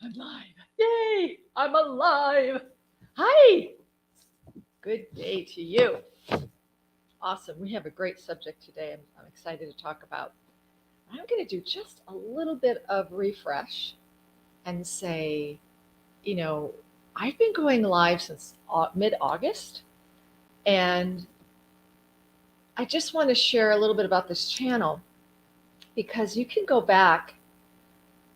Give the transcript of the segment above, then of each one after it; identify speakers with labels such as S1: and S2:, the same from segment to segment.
S1: I'm live. Yay! I'm alive. Hi. Good day to you. Awesome. We have a great subject today. I'm excited to talk about. I'm going to do just a little bit of refresh and say, you know, I've been going live since mid August, and I just want to share a little bit about this channel because you can go back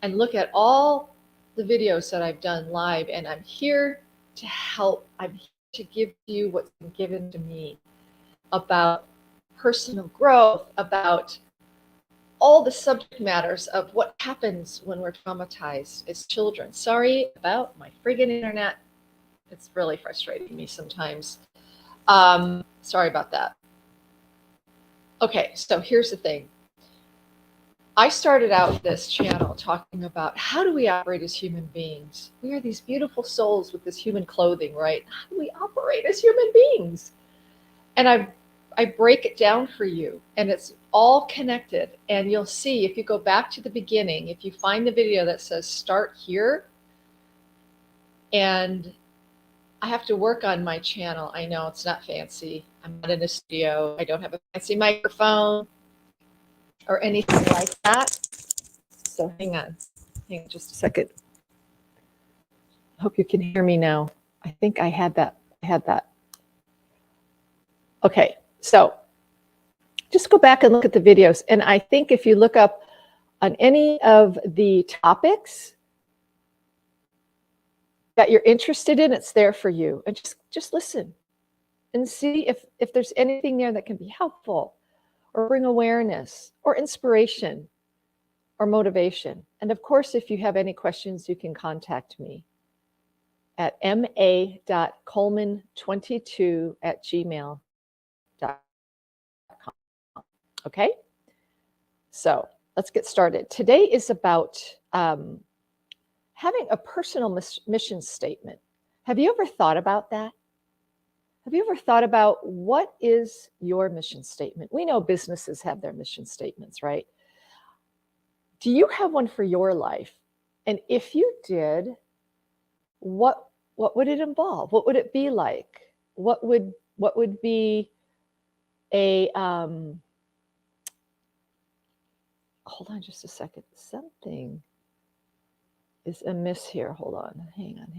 S1: and look at all the videos that I've done live, and I'm here to help. I'm here to give you what's been given to me about personal growth, about all the subject matters of what happens when we're traumatized as children. Sorry about my friggin' internet. It's really frustrating me sometimes. Sorry about that. Okay, so here's the thing. I started out this channel talking about how do we operate as human beings? We are these beautiful souls with this human clothing, right? How do we operate as human beings? And I break it down for you, and it's all connected. And you'll see if you go back to the beginning, if you find the video that says start here, and I have to work on my channel. I know it's not fancy. I'm not in a studio. I don't have a fancy microphone or anything like that. So hang on just a second. I hope you can hear me now. I think I had that. Okay, so just go back and look at the videos. And I think if you look up on any of the topics that you're interested in, it's there for you. And just listen and see if there's anything there that can be helpful or bring awareness or inspiration or motivation. And of course, if you have any questions, you can contact me at ma.coleman22@gmail.com. Okay? So let's get started. Today is about having a personal mission statement. Have you ever thought about that? Have you ever thought about what is your mission statement? We know businesses have their mission statements, right? Do you have one for your life? And if you did, what would it involve? What would it be like? What would be a hold on just a second. Something is amiss here. Hold on. Hang on.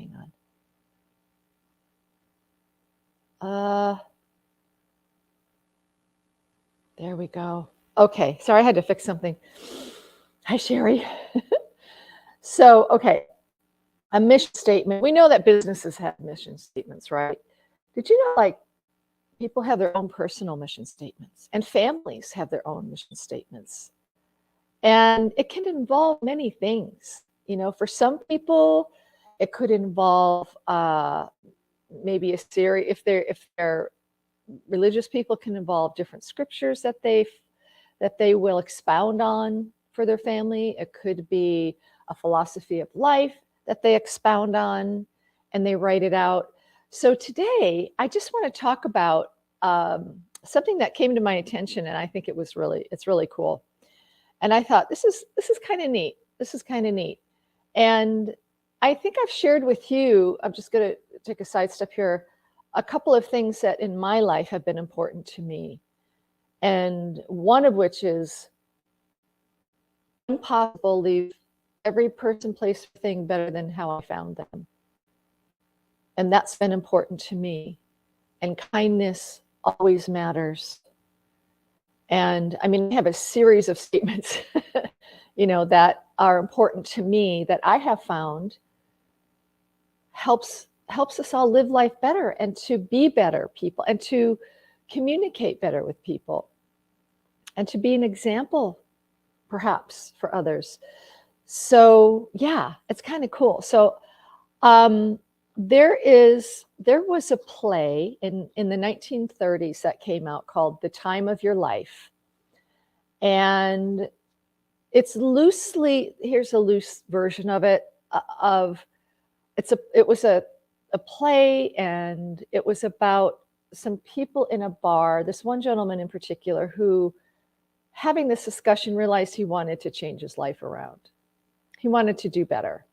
S1: There we go. Okay. Sorry, I had to fix something. Hi, Sherry. So, okay. A mission statement. We know that businesses have mission statements, right? Did you know, like, people have their own personal mission statements, and families have their own mission statements. And it can involve many things. You know, for some people, it could involve maybe a series. If they're religious people, can involve different scriptures that they will expound on for their family. It could be a philosophy of life that they expound on and they write it out. So today, I just want to talk about something that came to my attention, and I think it's really cool. And I thought this is kind of neat. This is kind of neat. And I think I've shared with you, I'm just going to take a sidestep here, a couple of things that in my life have been important to me. And one of which is impossible leave every person, place, or thing better than how I found them. And that's been important to me. And kindness always matters. And I mean, I have a series of statements, you know, that are important to me that I have found helps us all live life better and to be better people and to communicate better with people and to be an example, perhaps, for others. So yeah, it's kind of cool. So there was a play in the 1930s that came out called The Time of Your Life. And it's loosely, here's a loose version of it, it was a play, and it was about some people in a bar, this one gentleman in particular who, having this discussion, realized he wanted to change his life around. He wanted to do better.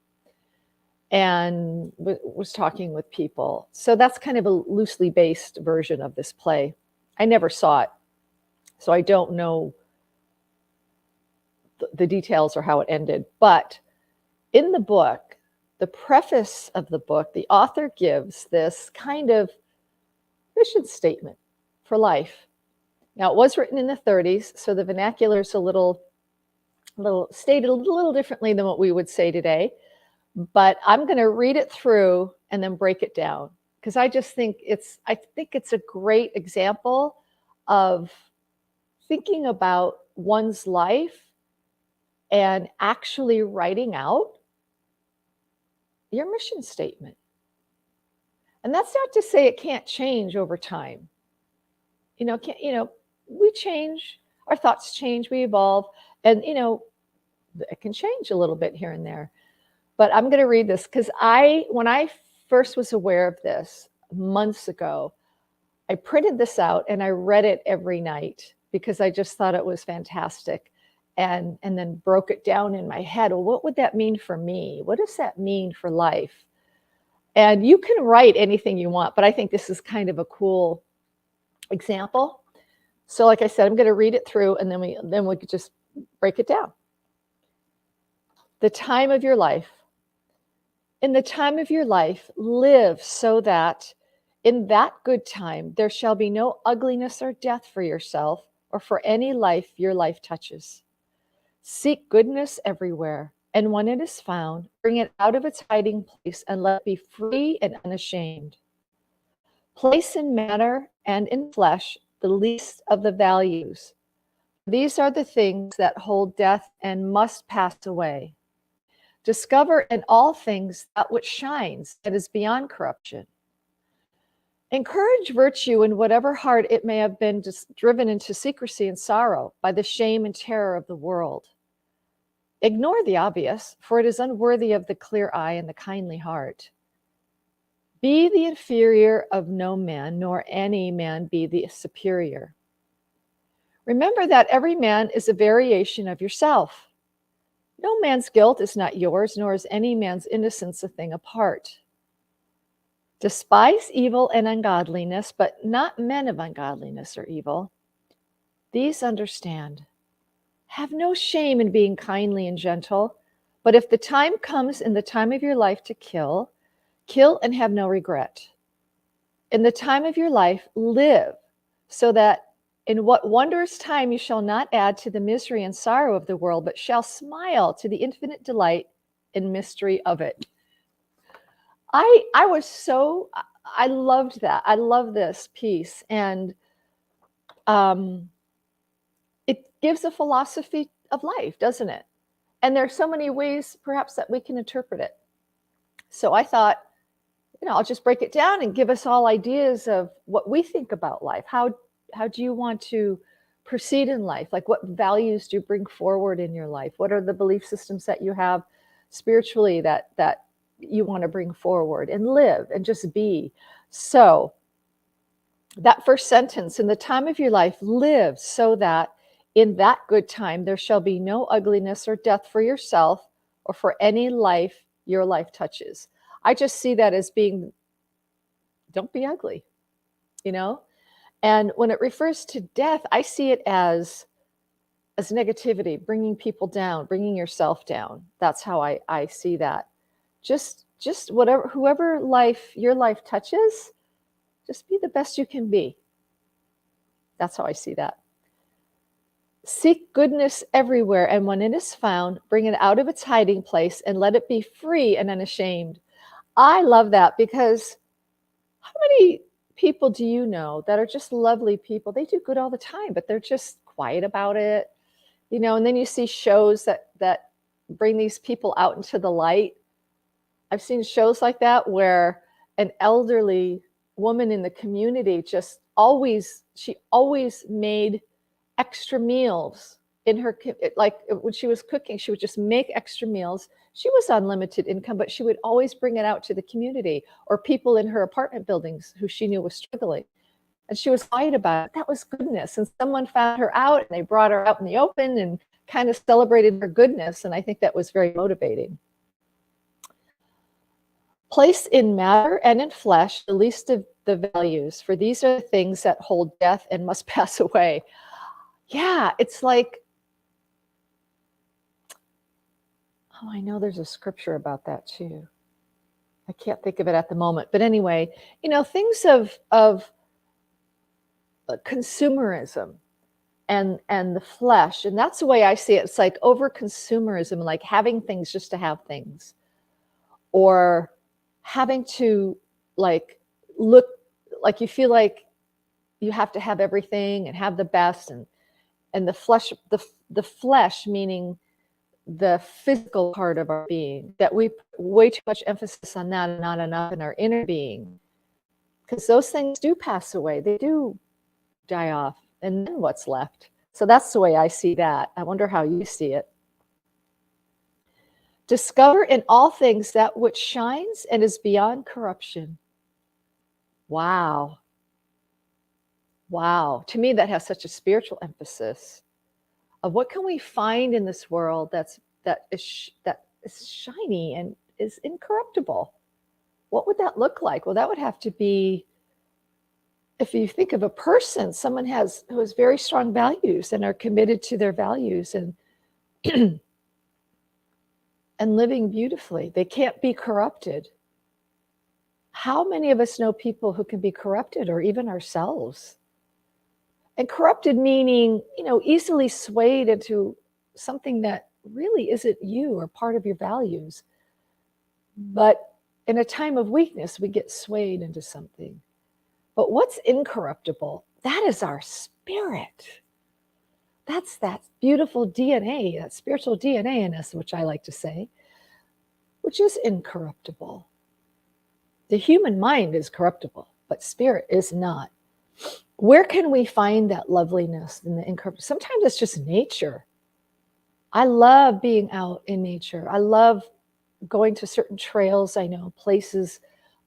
S1: and was talking with people. So that's kind of a loosely based version of this play. I never saw it, so I don't know the details or how it ended. But in the book, the preface of the book, the author gives this kind of mission statement for life. Now, it was written in the 30s, so the vernacular is a little stated a little differently than what we would say today. But I'm going to read it through and then break it down, because I think it's a great example of thinking about one's life and actually writing out your mission statement. And that's not to say it can't change over time. We change, our thoughts change, we evolve, and it can change a little bit here and there. But I'm going to read this because when I first was aware of this months ago, I printed this out and I read it every night because I just thought it was fantastic, and then broke it down in my head. Well, what would that mean for me? What does that mean for life? And you can write anything you want, but I think this is kind of a cool example. So like I said, I'm going to read it through and then we could just break it down. The time of your life. In the time of your life, live so that in that good time there shall be no ugliness or death for yourself or for any life your life touches. Seek goodness everywhere, and when it is found, bring it out of its hiding place and let it be free and unashamed. Place in matter and in flesh the least of the values. These are the things that hold death and must pass away. Discover in all things that which shines, that is beyond corruption. Encourage virtue in whatever heart it may have been driven into secrecy and sorrow by the shame and terror of the world. Ignore the obvious, for it is unworthy of the clear eye and the kindly heart. Be the inferior of no man, nor any man be the superior. Remember that every man is a variation of yourself. No man's guilt is not yours, nor is any man's innocence a thing apart. Despise evil and ungodliness, but not men of ungodliness or evil. These understand. Have no shame in being kindly and gentle, but if the time comes in the time of your life to kill, kill and have no regret. In the time of your life, live, so that in what wondrous time you shall not add to the misery and sorrow of the world, but shall smile to the infinite delight and mystery of it. I loved that. I love this piece. And it gives a philosophy of life, doesn't it? And there's so many ways perhaps that we can interpret it. So I thought, I'll just break it down and give us all ideas of what we think about life. How do you want to proceed in life? Like, what values do you bring forward in your life? What are the belief systems that you have spiritually that you want to bring forward and live and just be? So that first sentence, in the time of your life, live so that in that good time there shall be no ugliness or death for yourself or for any life your life touches. I just see that as being, don't be ugly, And when it refers to death, I see it as negativity, bringing people down, bringing yourself down. That's how I see that. Just whoever your life touches, just be the best you can be. That's how I see that. Seek goodness everywhere, and when it is found, bring it out of its hiding place and let it be free and unashamed. I love that, because how many people do you know that are just lovely people? They do good all the time, but they're just quiet about it, and then you see shows that bring these people out into the light. I've seen shows like that where an elderly woman in the community she always made extra meals in her, like when she was cooking, she would just make extra meals. She was on limited income, but she would always bring it out to the community or people in her apartment buildings who she knew was struggling. And she was quiet about it. That was goodness. And someone found her out and they brought her out in the open and kind of celebrated her goodness. And I think that was very motivating. Place in matter and in flesh the least of the values, for these are the things that hold death and must pass away. Yeah, it's like, oh, I know there's a scripture about that too. I can't think of it at the moment. But anyway, things of consumerism and the flesh, and that's the way I see it. It's like over consumerism, like having things just to have things, or having to like look like you feel like you have to have everything and have the best, and the flesh meaning the physical part of our being, that we put way too much emphasis on that and not enough in our inner being, because those things do pass away, they do die off, and then what's left? So that's the way I see that. I wonder how you see it. Discover in all things that which shines and is beyond corruption. Wow. Wow. To me, that has such a spiritual emphasis of what can we find in this world that is shiny and is incorruptible. What would that look like? Well, that would have to be, if you think of a person, someone who has very strong values and are committed to their values and and living beautifully. They can't be corrupted. How many of us know people who can be corrupted, or even ourselves? And corrupted meaning, easily swayed into something that really isn't you or part of your values. But in a time of weakness, we get swayed into something. But what's incorruptible? That is our spirit. That's that beautiful DNA, that spiritual DNA in us, which I like to say, which is incorruptible. The human mind is corruptible, but spirit is not. Where can we find that loveliness in the incorruptible? Sometimes it's just nature. I love being out in nature. I love going to certain trails. I know places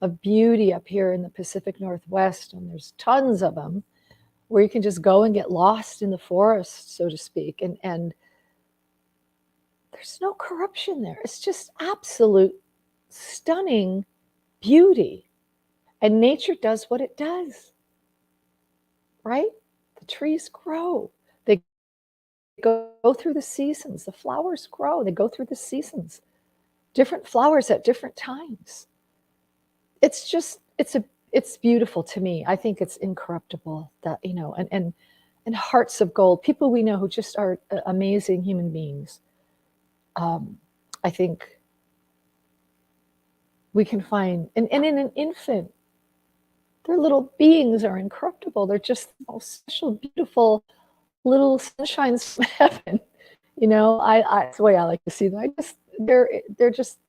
S1: of beauty up here in the Pacific Northwest, and there's tons of them where you can just go and get lost in the forest, so to speak. And there's no corruption there. It's just absolute stunning beauty. And nature does what it does, right? The trees grow. They go through the seasons. The flowers grow. They go through the seasons. Different flowers at different times. It's just, it's beautiful to me. I think it's incorruptible, that, and hearts of gold, people we know who just are amazing human beings. I think we can find, and in an infant, their little beings are incorruptible. They're just the most special, beautiful little sunshines from heaven. It's the way I like to see them. They're just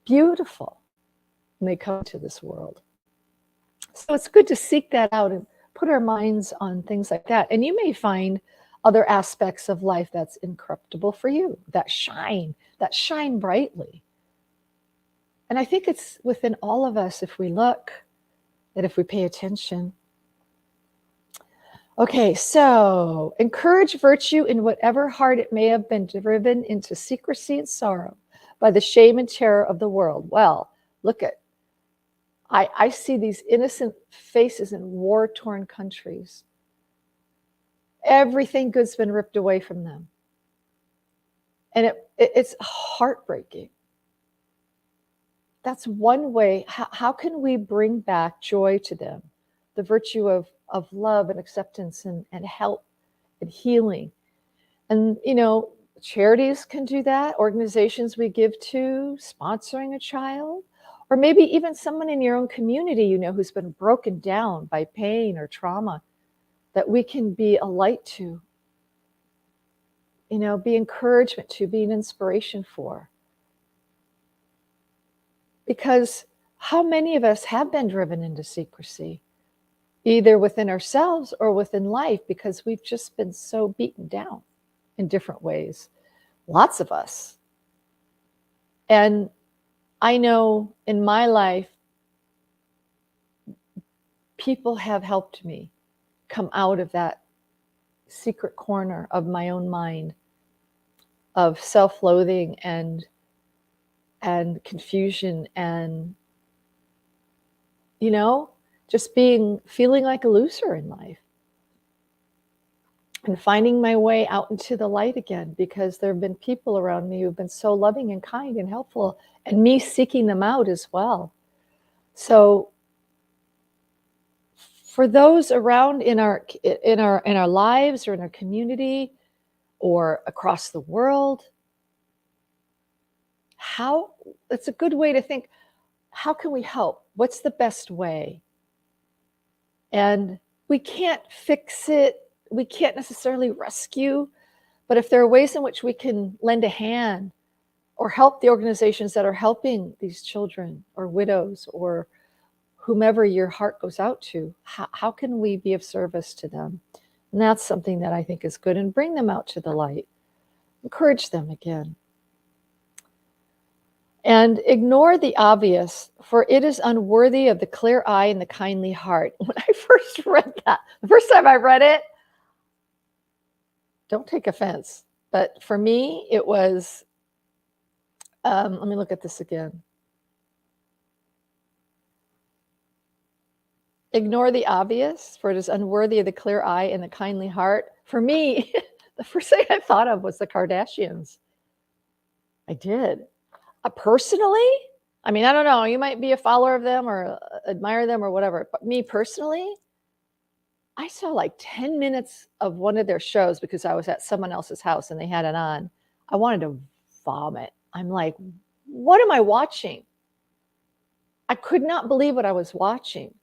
S1: beautiful when they come to this world. So it's good to seek that out and put our minds on things like that. And you may find other aspects of life that's incorruptible for you, that shine brightly. And I think it's within all of us, if we look, that if we pay attention. Okay, so encourage virtue in whatever heart it may have been driven into secrecy and sorrow by the shame and terror of the world. Well, look at, I see these innocent faces in war-torn countries. Everything good's been ripped away from them. And it's heartbreaking. That's one way. How can we bring back joy to them? The virtue of love and acceptance and help and healing. And, charities can do that. Organizations we give to, sponsoring a child, or maybe even someone in your own community, who's been broken down by pain or trauma, that we can be a light to, be encouragement to, be an inspiration for. Because how many of us have been driven into secrecy, either within ourselves or within life, because we've just been so beaten down in different ways? Lots of us. And I know in my life, people have helped me come out of that secret corner of my own mind of self-loathing and and confusion and, just feeling like a loser in life. And finding my way out into the light again, because there have been people around me who've been so loving and kind and helpful, and me seeking them out as well. So for those around in our lives or in our community or across the world, it's a good way to think, how can we help? What's the best way? And we can't fix it. We can't necessarily rescue, but if there are ways in which we can lend a hand or help the organizations that are helping these children or widows or whomever your heart goes out to, how can we be of service to them? And that's something that I think is good, and bring them out to the light. Encourage them again. And ignore the obvious, for it is unworthy of the clear eye and the kindly heart. When I first read that, the first time I read it, don't take offense, but for me, it was, let me look at this again. Ignore the obvious, for it is unworthy of the clear eye and the kindly heart. For me, the first thing I thought of was the Kardashians. I did. Personally, I mean, I don't know, you might be a follower of them or admire them or whatever, but me personally, I saw like 10 minutes of one of their shows because I was at someone else's house and they had it on. I wanted to vomit. I'm like, what am I watching? I could not believe what I was watching.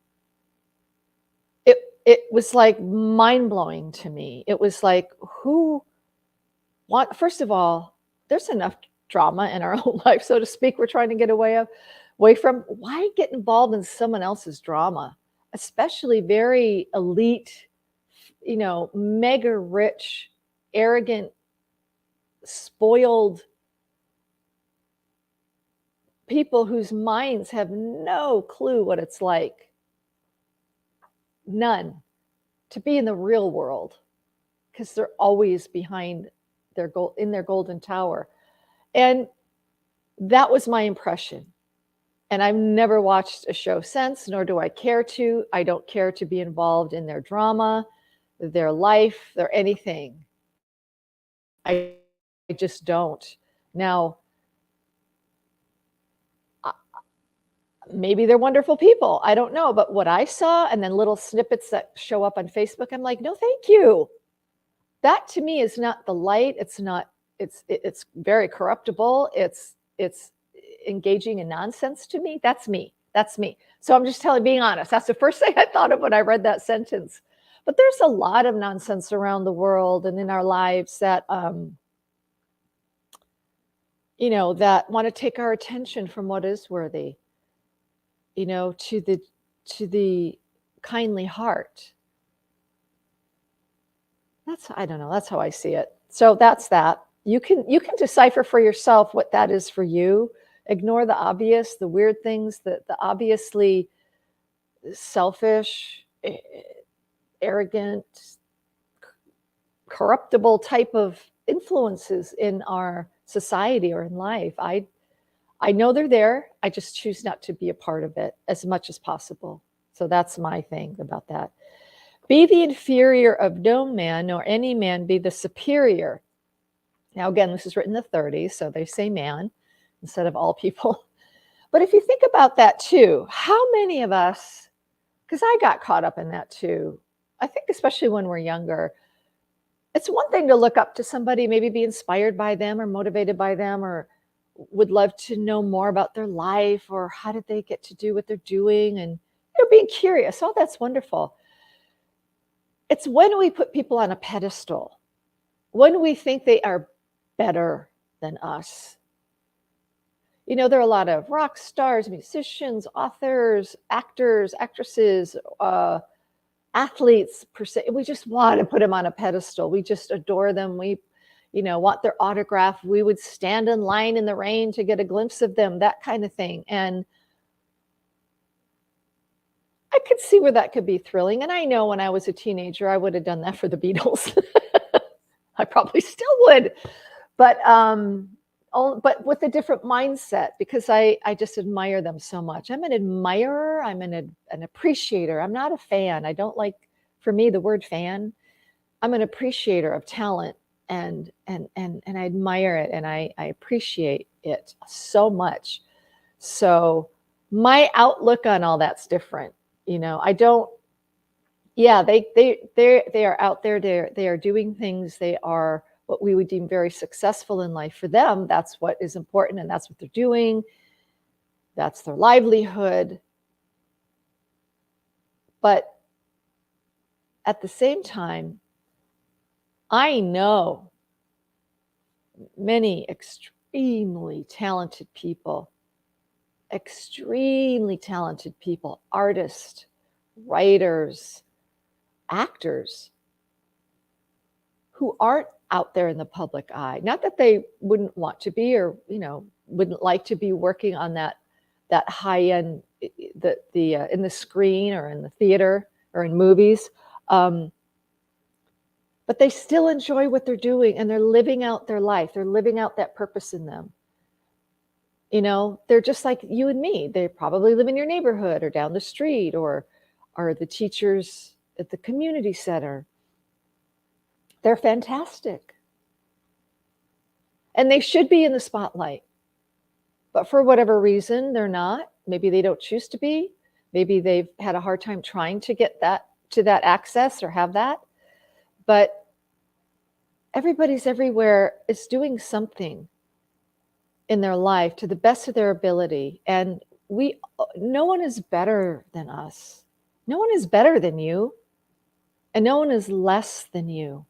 S1: It was like mind-blowing to me. It was like, first of all, there's enough drama in our own life, so to speak, we're trying to get away from. Why get involved in someone else's drama? Especially very elite, mega rich, arrogant, spoiled people whose minds have no clue what it's like. None. To be in the real world, because they're always behind in their golden tower. And that was my impression. And I've never watched a show since, nor do I care to. I don't care to be involved in their drama, their life, their anything. I just don't. Now, maybe they're wonderful people. I don't know. But what I saw, and then little snippets that show up on Facebook, I'm like, no, thank you. That to me is not the light. It's not, it's very corruptible. It's engaging in nonsense to me. That's me. So I'm just being honest. That's the first thing I thought of when I read that sentence. But there's a lot of nonsense around the world and in our lives that, that want to take our attention from what is worthy, to the kindly heart. I don't know. That's how I see it. So that's that. You can decipher for yourself what that is for you. Ignore the obvious, the weird things, the obviously selfish, arrogant, corruptible type of influences in our society or in life. I know they're there. I just choose not to be a part of it as much as possible. So that's my thing about that. Be the inferior of no man, nor any man be the superior. Now, again, this is written in the 30s, so they say man instead of all people. But if you think about that too, how many of us, because I got caught up in that too, I think especially when we're younger, it's one thing to look up to somebody, maybe be inspired by them or motivated by them, or would love to know more about their life, or how did they get to do what they're doing, and being curious. Oh, that's wonderful. It's when we put people on a pedestal, when we think they are better than us. There are a lot of rock stars, musicians, authors, actors, actresses, athletes per se. We just want to put them on a pedestal. We just adore them. We, want their autograph. We would stand in line in the rain to get a glimpse of them, that kind of thing. And I could see where that could be thrilling. And I know when I was a teenager, I would have done that for the Beatles. I probably still would. But but with a different mindset, because I just admire them so much. I'm an admirer. I'm an appreciator. I'm not a fan. I don't like, for me, the word fan. I'm an appreciator of talent, and I admire it, and I appreciate it so much. So my outlook on all that's different. I don't. Yeah, they are out there. They are doing things. They are what we would deem very successful in life. For them, that's what is important, and that's what they're doing. That's their livelihood. But at the same time, I know many extremely talented people, artists, writers, actors, who aren't out there in the public eye. Not that they wouldn't want to be, or wouldn't like to be working on that high end, in the screen or in the theater or in movies, but they still enjoy what they're doing, and they're living out their life. They're living out that purpose in them. They're just like you and me. They probably live in your neighborhood or down the street, or are the teachers at the community center. They're fantastic. And they should be in the spotlight. But for whatever reason, they're not. Maybe they don't choose to be. Maybe they've had a hard time trying to get to that access or have that. But everybody's everywhere is doing something in their life to the best of their ability. And no one is better than us. No one is better than you. And no one is less than you.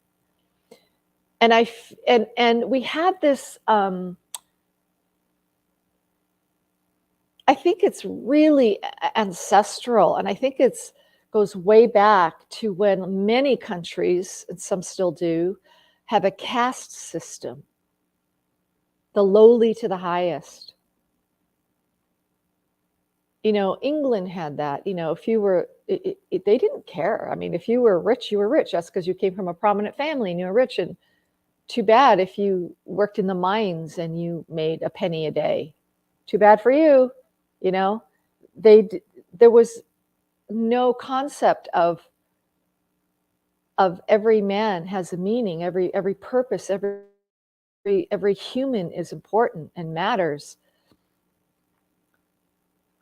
S1: And we have this, I think it's really ancestral, and I think it's goes way back to when many countries, and some still do, have a caste system, the lowly to the highest. England had that. If you were, they didn't care. I mean, if you were rich, you were rich. That's because you came from a prominent family and you were rich. And too bad if you worked in the mines and you made a penny a day. Too bad for you. There was no concept of every man has a meaning, every purpose, every human is important and matters.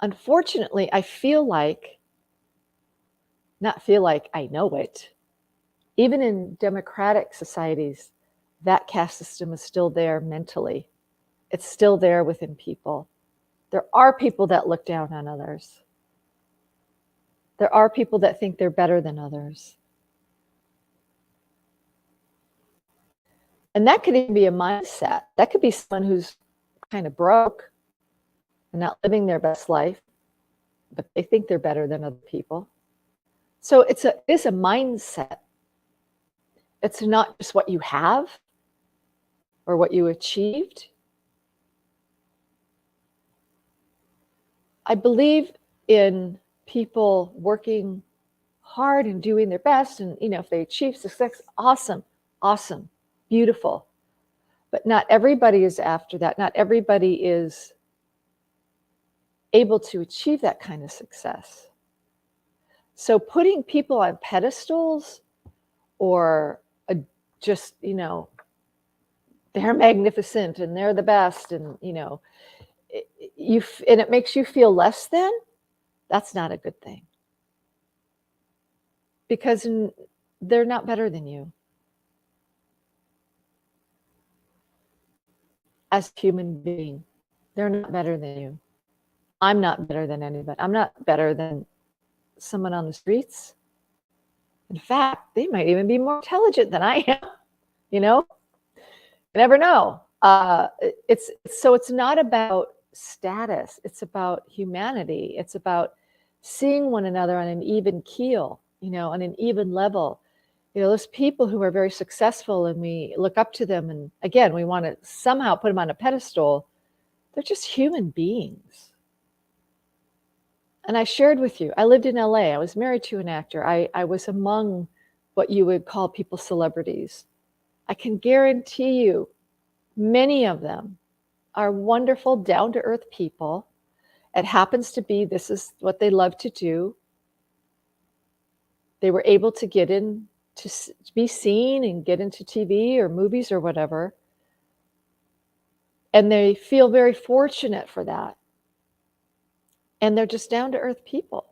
S1: Unfortunately, I know it. Even in democratic societies, that caste system is still there mentally. It's still there within people. There are people that look down on others. There are people that think they're better than others. And that could even be a mindset. That could be someone who's kind of broke and not living their best life, but they think they're better than other people. So it is a mindset. It's not just what you have or what you achieved. I believe in people working hard and doing their best, and if they achieve success, awesome, beautiful. But not everybody is after that. Not everybody is able to achieve that kind of success. So putting people on pedestals, or just they're magnificent and they're the best, and and it makes you feel less than, that's not a good thing, because they're not better than you as a human being. They're not better than you. I'm not better than anybody. I'm not better than someone on the streets. In fact, they might even be more intelligent than I am. You never know. It's not about status. It's about humanity. It's about seeing one another on an even keel, on an even level. Those people who are very successful and we look up to them, and again, we want to somehow put them on a pedestal. They're just human beings. And I shared with you, I lived in LA. I was married to an actor. I was among what you would call people celebrities. I can guarantee you, many of them are wonderful, down-to-earth people. It happens to be this is what they love to do. They were able to get in to be seen and get into TV or movies or whatever. And they feel very fortunate for that. And they're just down-to-earth people.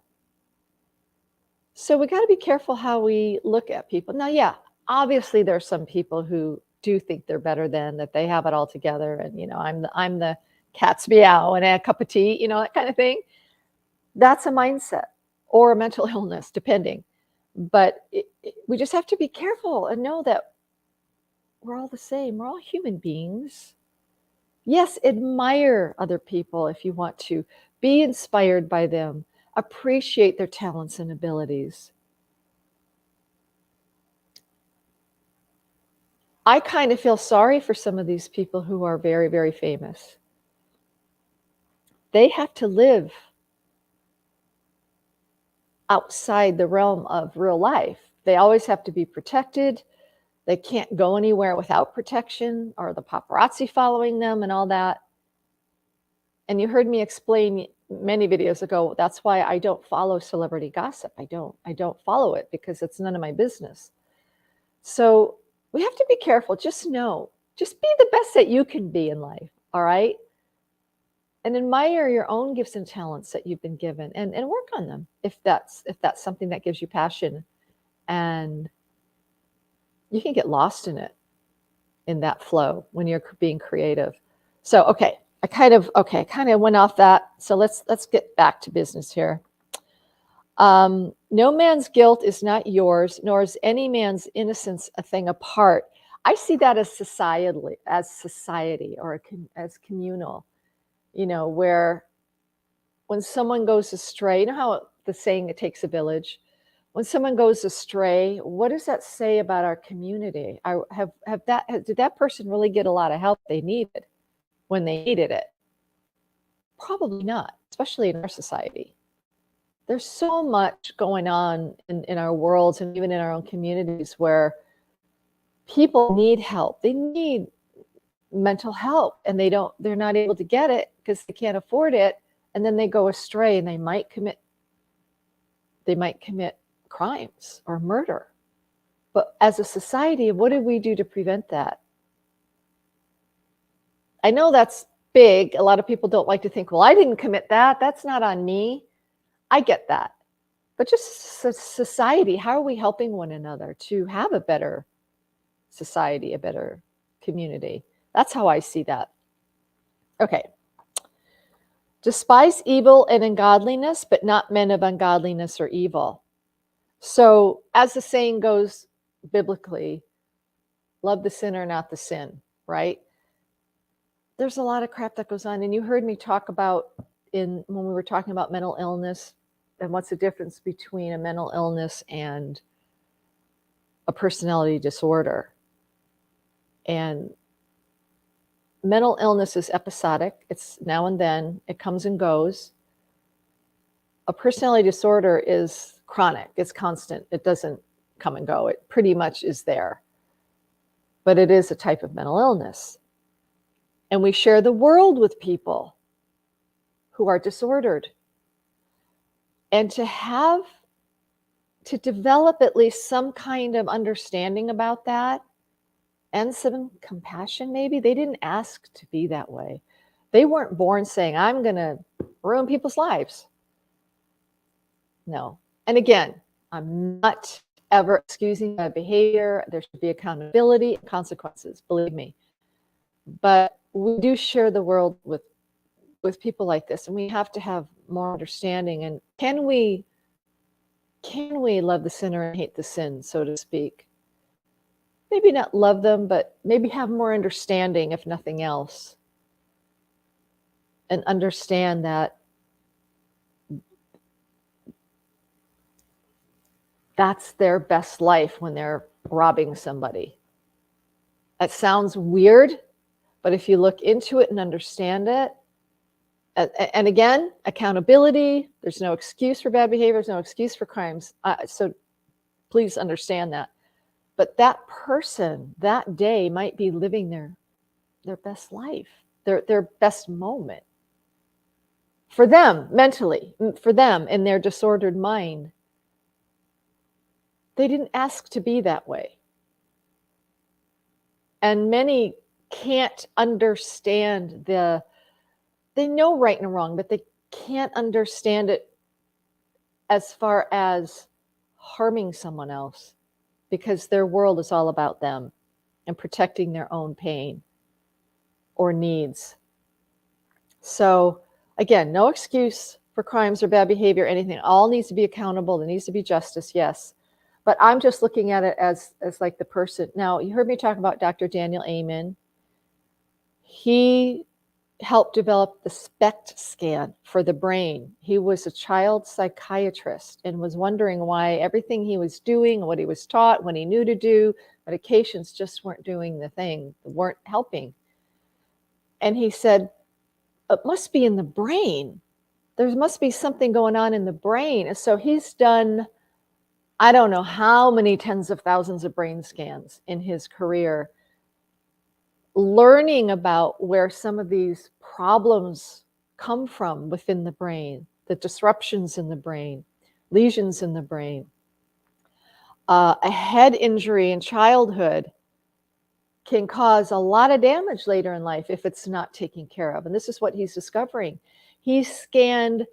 S1: So we got to be careful how we look at people. Now, yeah, obviously there are some people who do think they're better than, that they have it all together, and I'm the cat's meow and a cup of tea, that kind of thing. That's a mindset or a mental illness, depending. But we just have to be careful and know that we're all the same. We're all human beings. Yes, admire other people if you want to. Be inspired by them. Appreciate their talents and abilities. I kind of feel sorry for some of these people who are very, very famous. They have to live outside the realm of real life. They always have to be protected. They can't go anywhere without protection, or the paparazzi following them and all that. And you heard me explain many videos ago, that's why I don't follow celebrity gossip. I don't follow it, because it's none of my business. So we have to be careful. Just be the best that you can be in life. All right. And admire your own gifts and talents that you've been given, and work on them if that's something that gives you passion. And you can get lost in it, in that flow, when you're being creative. So, okay, I kind of went off that. So let's get back to business here. No man's guilt is not yours, nor is any man's innocence a thing apart. I see that as society, or as communal, where when someone goes astray, you know how the saying, it takes a village. When someone goes astray, what does that say about our community? Did that person really get a lot of help they needed when they needed it? Probably not, especially in our society. There's so much going on in our worlds, and even in our own communities, where people need help. They need mental help, and they're not able to get it because they can't afford it. And then they go astray, and they might commit crimes or murder. But as a society, what do we do to prevent that? I know that's big. A lot of people don't like to think, well, I didn't commit that. That's not on me. I get that. But just society, how are we helping one another to have a better society, a better community? That's how I see that. Okay. Despise evil and ungodliness, but not men of ungodliness or evil. So, as the saying goes biblically, love the sinner, not the sin, right? There's a lot of crap that goes on. And you heard me talk about when we were talking about mental illness, and what's the difference between a mental illness and a personality disorder. And mental illness is episodic. It's now and then. It comes and goes. A personality disorder is chronic. It's constant. It doesn't come and go. It pretty much is there. But it is a type of mental illness. And we share the world with people who are disordered. And to develop at least some kind of understanding about that, and some compassion, maybe. They didn't ask to be that way. They weren't born saying, I'm going to ruin people's lives. No. And again, I'm not ever excusing bad behavior. There should be accountability and consequences, believe me. But we do share the world with people like this, and we have to have more understanding. And can we love the sinner and hate the sin, so to speak? Maybe not love them, but maybe have more understanding, if nothing else. And understand that that's their best life when they're robbing somebody. That sounds weird, but if you look into it and understand it, and again, accountability, there's no excuse for bad behavior, there's no excuse for crimes. So please understand that. But that person that day might be living their best life. their best moment. For them, mentally, for them in their disordered mind, they didn't ask to be that way. And many can't understand they know right and wrong, but they can't understand it as far as harming someone else, because their world is all about them and protecting their own pain or needs. So again, no excuse for crimes or bad behavior, anything. All needs to be accountable. There needs to be justice, yes. But I'm just looking at it as like the person. Now, you heard me talk about Dr. Daniel Amen. He helped develop the SPECT scan for the brain. He was a child psychiatrist and was wondering why everything he was doing, what he was taught, what he knew to do, medications just weren't doing the thing, weren't helping. And he said, it must be in the brain. There must be something going on in the brain. And so he's done, I don't know how many tens of thousands of brain scans in his career, learning about where some of these problems come from within the brain, the disruptions in the brain, lesions in the brain. A head injury in childhood can cause a lot of damage later in life if it's not taken care of. And this is what he's discovering. He scanned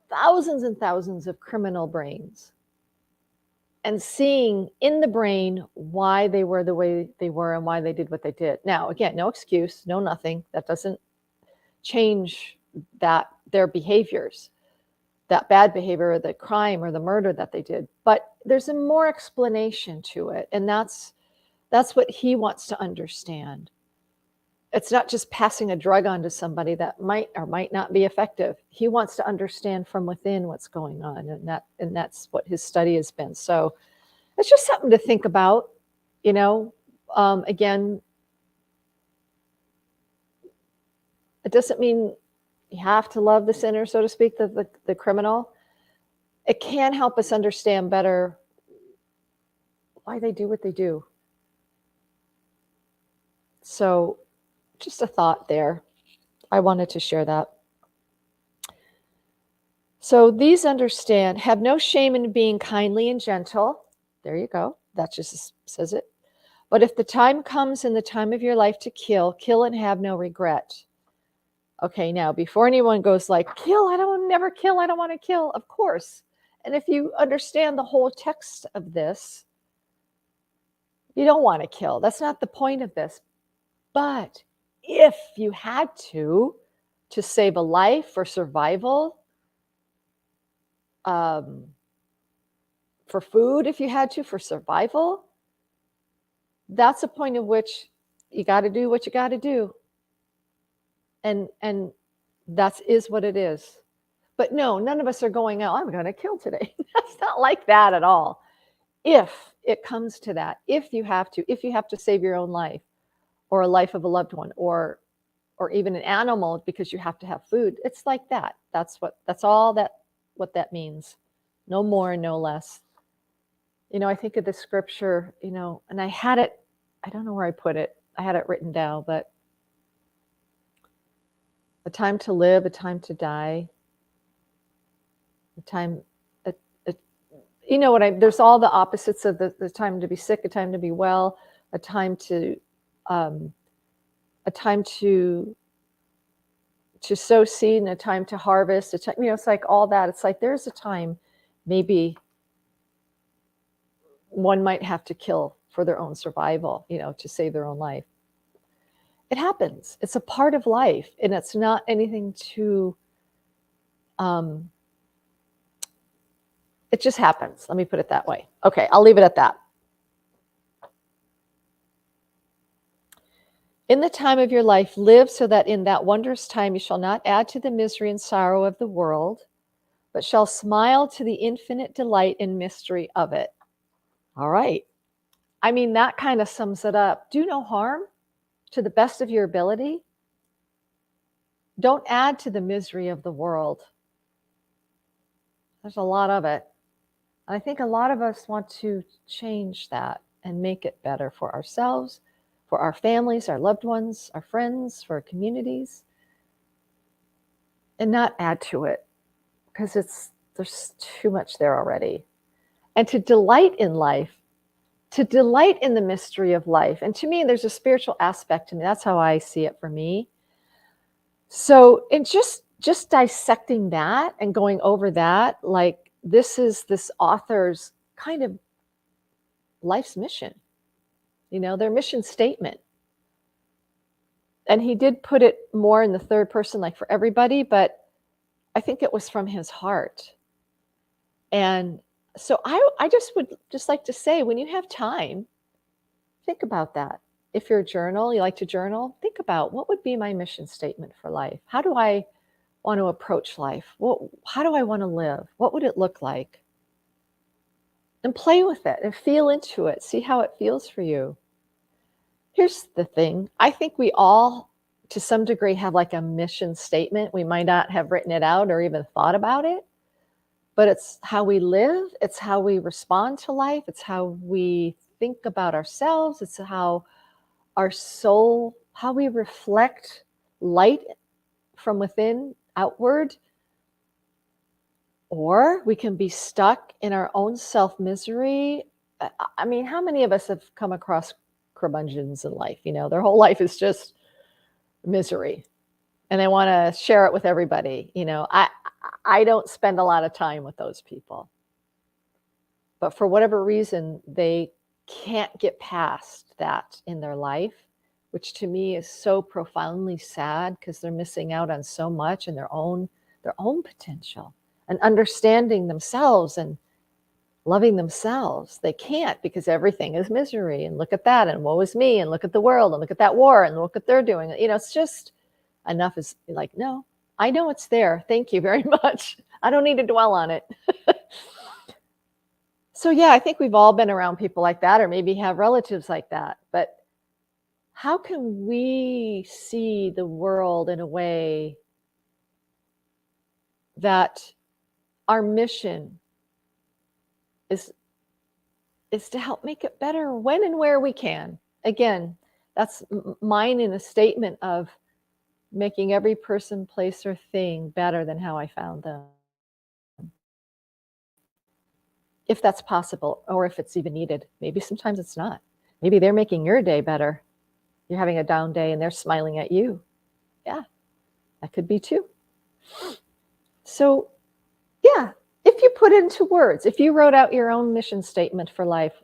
S1: thousands and thousands of criminal brains and seeing in the brain why they were the way they were and why they did what they did. Now, again, no excuse, no nothing. That doesn't change their behaviors, that bad behavior or the crime or the murder that they did. But there's a more explanation to it. And that's what he wants to understand. It's not just passing a drug on to somebody that might or might not be effective. He wants to understand from within what's going on, and that's what his study has been. So it's just something to think about. Again, it doesn't mean you have to love the sinner, so to speak, the criminal. It can help us understand better why they do what they do. So just a thought there. I wanted to share that. So these have no shame in being kindly and gentle. There you go. That just says it. But if the time comes in the time of your life to kill and have no regret. Okay, now before anyone goes like, kill, I don't never kill, I don't want to kill, of course. And if you understand the whole text of this, you don't want to kill. That's not the point of this. But if you had to save a life for survival, for food, if you had to, for survival, that's a point at which you got to do what you got to do. And that is what it is. But no, none of us are going out, I'm going to kill today. That's not like that at all. If it comes to that, if you have to save your own life or a life of a loved one or even an animal because you have to have food, it's like that. That's all what that means. No more, no less. I think of the scripture, and I had it, I don't know where I put it. I had it written down, but a time to live, a time to die, a time, there's all the opposites of the time to be sick, a time to be well, a time to sow seed and a time to harvest, it's like all that. It's like there's a time maybe one might have to kill for their own survival, to save their own life. It happens. It's a part of life, and it's not anything to, it just happens. Let me put it that way. Okay, I'll leave it at that. In the time of your life, live so that in that wondrous time you shall not add to the misery and sorrow of the world, but shall smile to the infinite delight and mystery of it. All right. I mean, that kind of sums it up. Do no harm to the best of your ability. Don't add to the misery of the world. There's a lot of it. I think a lot of us want to change that and make it better for ourselves, for our families, our loved ones, our friends, for our communities, and not add to it, because there's too much there already. And to delight in life, to delight in the mystery of life. And to me, there's a spiritual aspect to me. That's how I see it for me. So in just dissecting that and going over that, like, this is this author's kind of life's mission, their mission statement. And he did put it more in the third person, like for everybody, but I think it was from his heart. And so I just would just like to say, when you have time, think about that. If you're a journal, you like to journal, think about, what would be my mission statement for life? How do I want to approach life? How do I want to live? What would it look like? And play with it and feel into it. See how it feels for you. Here's the thing. I think we all, to some degree, have like a mission statement. We might not have written it out or even thought about it, but it's how we live. It's how we respond to life. It's how we think about ourselves. It's how our soul, how we reflect light from within outward. Or we can be stuck in our own self-misery. I mean, how many of us have come across curmudgeons in life? Their whole life is just misery, and they want to share it with everybody. I don't spend a lot of time with those people, but for whatever reason, they can't get past that in their life, which to me is so profoundly sad, because they're missing out on so much in their own potential and understanding themselves and loving themselves. They can't, because everything is misery, and look at that, and woe is me, and look at the world, and look at that war, and look what they're doing. It's just, enough is like, no, I know it's there. Thank you very much. I don't need to dwell on it. So yeah, I think we've all been around people like that, or maybe have relatives like that. But how can we see the world in a way that our mission is to help make it better when and where we can? Again, that's mine in a statement of making every person, place, or thing better than how I found them. If that's possible, or if it's even needed. Maybe sometimes it's not. Maybe they're making your day better. You're having a down day and they're smiling at you. Yeah, that could be too. So yeah, if you put it into words, if you wrote out your own mission statement for life,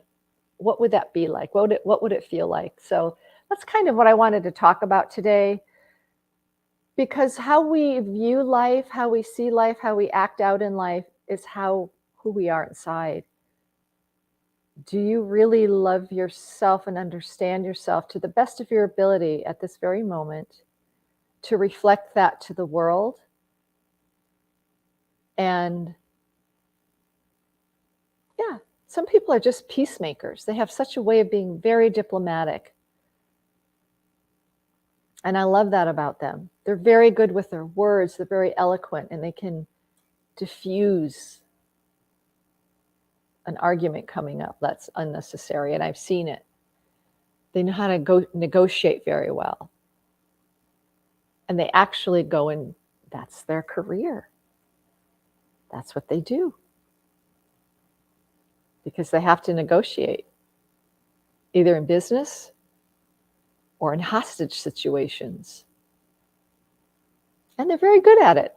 S1: what would that be like? What would it feel like? So that's kind of what I wanted to talk about today, because how we view life, how we see life, how we act out in life is who we are inside. Do you really love yourself and understand yourself to the best of your ability at this very moment, to reflect that to the world? And yeah, some people are just peacemakers. They have such a way of being very diplomatic. And I love that about them. They're very good with their words. They're very eloquent, and they can diffuse an argument coming up that's unnecessary. And I've seen it. They know how to negotiate very well. And they actually go, and that's their career. That's what they do. Because they have to negotiate, either in business or in hostage situations. And they're very good at it.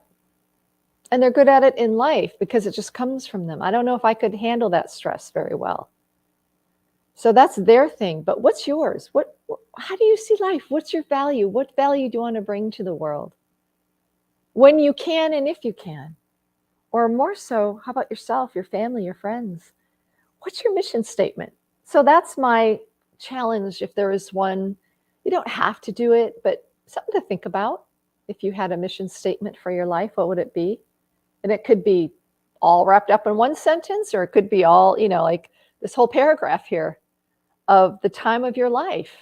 S1: And they're good at it in life because it just comes from them. I don't know if I could handle that stress very well. So that's their thing. But what's yours? How do you see life? What's your value? What value do you want to bring to the world? When you can and if you can. Or more so, how about yourself, your family, your friends? What's your mission statement? So that's my challenge. If there is one, you don't have to do it, but something to think about. If you had a mission statement for your life, what would it be? And it could be all wrapped up in one sentence, or it could be all, like this whole paragraph here of the time of your life.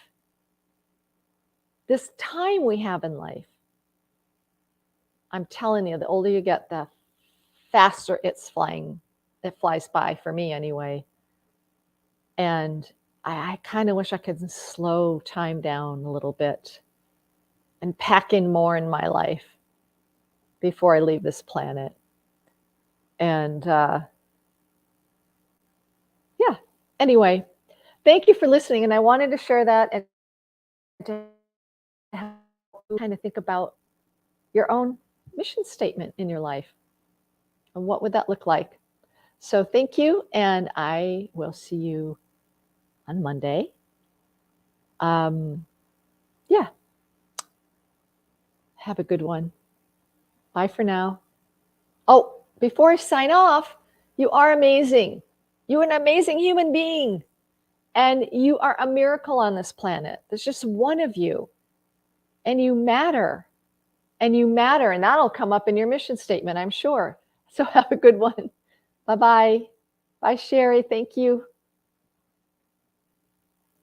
S1: This time we have in life. I'm telling you, the older you get, the faster it flies by, for me anyway. And I kind of wish I could slow time down a little bit and pack in more in my life before I leave this planet. And yeah, anyway, thank you for listening. And I wanted to share that and to help you kind of think about your own mission statement in your life and what would that look like. So thank you, and I will see you on Monday. Yeah, have a good one. Bye for now. Oh, before I sign off, you are amazing. You're an amazing human being, and you are a miracle on this planet. There's just one of you, and you matter, and that'll come up in your mission statement, I'm sure. So have a good one. Bye-bye. Bye, Sherry. Thank you.